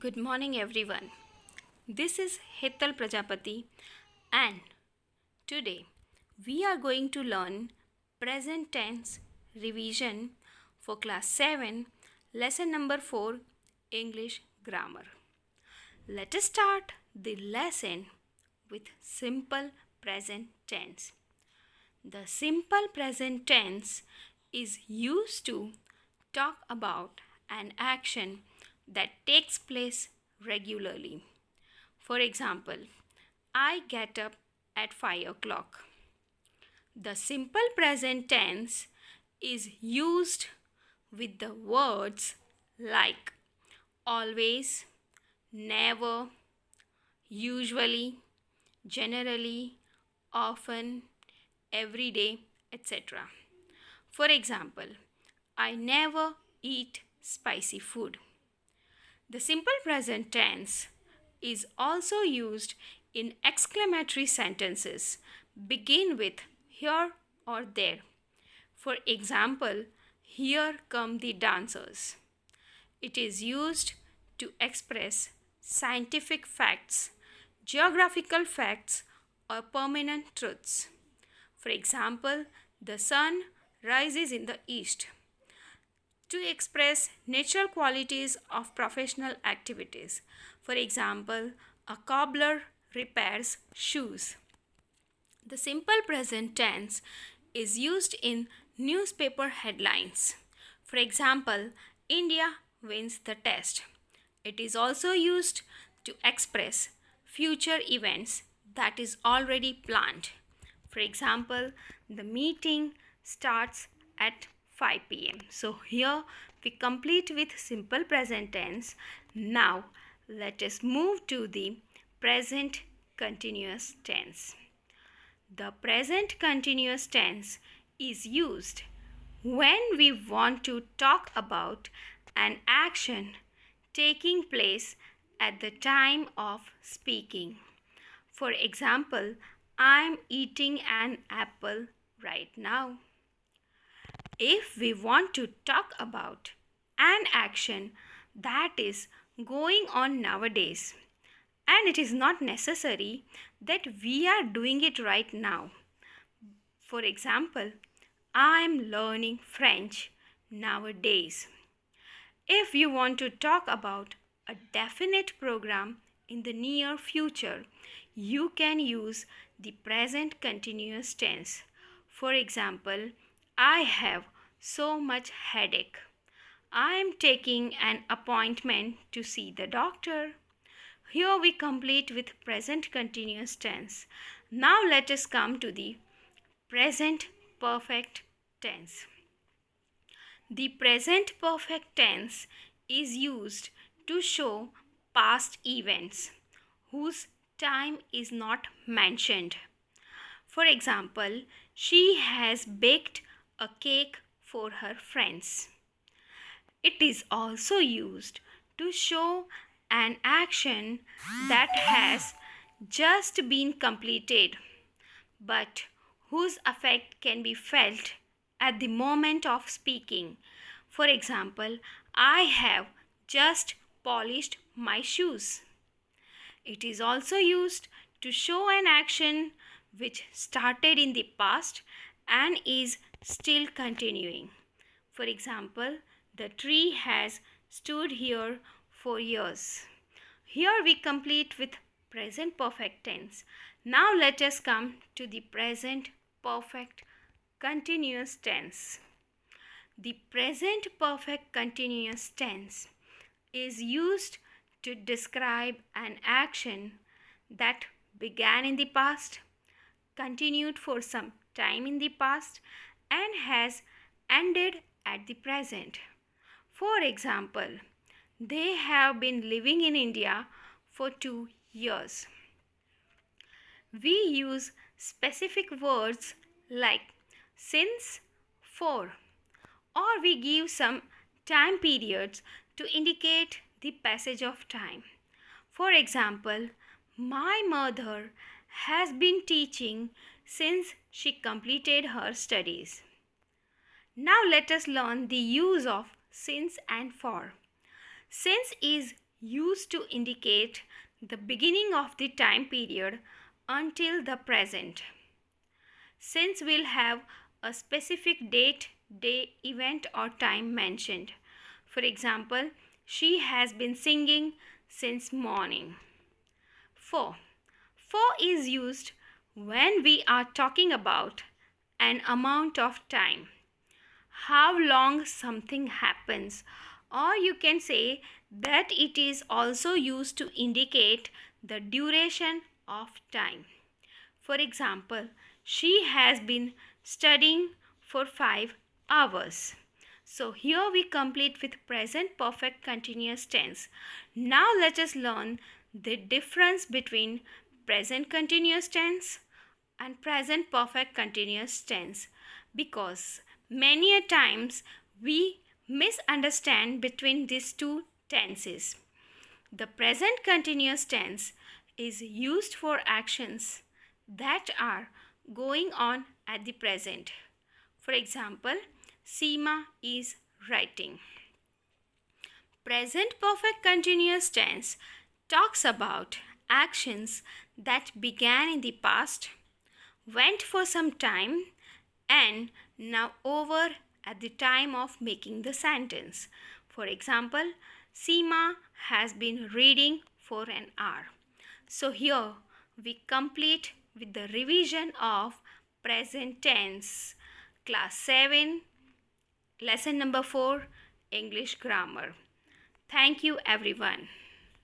Good morning, everyone. This is Hetal Prajapati, and today we are going to learn present tense revision for class 7, lesson number 4, English grammar. Let us start the lesson with simple present tense. The simple present tense is used to talk about an action that takes place regularly. For example, I get up at 5 o'clock. The simple present tense is used with the words like always, never, usually, generally, often, every day, etc. For example, I never eat spicy food. The simple present tense is also used in exclamatory sentences. Begin with here or there. For example, here come the dancers. It is used to express scientific facts, geographical facts, or permanent truths. For example, the sun rises in the east. To express natural qualities of professional activities. For example, a cobbler repairs shoes. The simple present tense is used in newspaper headlines. For example, India wins the test. It is also used to express future events that is already planned. For example, the meeting starts at 5 p.m. So here we complete with simple present tense. Now let us move to the present continuous tense. The present continuous tense is used when we want to talk about an action taking place at the time of speaking. For example, I'm eating an apple right now. If we want to talk about an action that is going on nowadays, and it is not necessary that we are doing it right now. For example, I am learning French nowadays. If you want to talk about a definite program in the near future, you can use the present continuous tense. For example, I have so much headache. I am taking an appointment to see the doctor. Here we complete with present continuous tense. Now let us come to the present perfect tense. The present perfect tense is used to show past events whose time is not mentioned. For example, she has baked a cake for her friends. It is also used to show an action that has just been completed but whose effect can be felt at the moment of speaking. For example, I have just polished my shoes. It is also used to show an action which started in the past and is still continuing. For example, the tree has stood here for years. Here we complete with present perfect tense. Now let us come to the present perfect continuous tense. The present perfect continuous tense is used to describe an action that began in the past, continued for some time in the past, and has ended at the present. For example, they have been living in India for 2 years. We use specific words like since, for, or we give some time periods to indicate the passage of time. For example, my mother has been teaching since she completed her studies. Now let us learn the use of since and for. Since is used to indicate the beginning of the time period until the present. Since we'll have a specific date, day, event, or time mentioned. For example, she has been singing since morning. 4. For is used when we are talking about an amount of time, how long something happens, or you can say that it is also used to indicate the duration of time. For example, she has been studying for 5 hours. So here we complete with present perfect continuous tense. Now let us learn the difference between present continuous tense and present perfect continuous tense, because many a times we misunderstand between these two tenses. The present continuous tense is used for actions that are going on at the present. For example, Seema is writing. Present perfect continuous tense talks about actions that began in the past, went for some time, and now over at the time of making the sentence. For example, Seema has been reading for an hour. So here we complete with the revision of present tense. Class 7, lesson number 4, English grammar. Thank you everyone.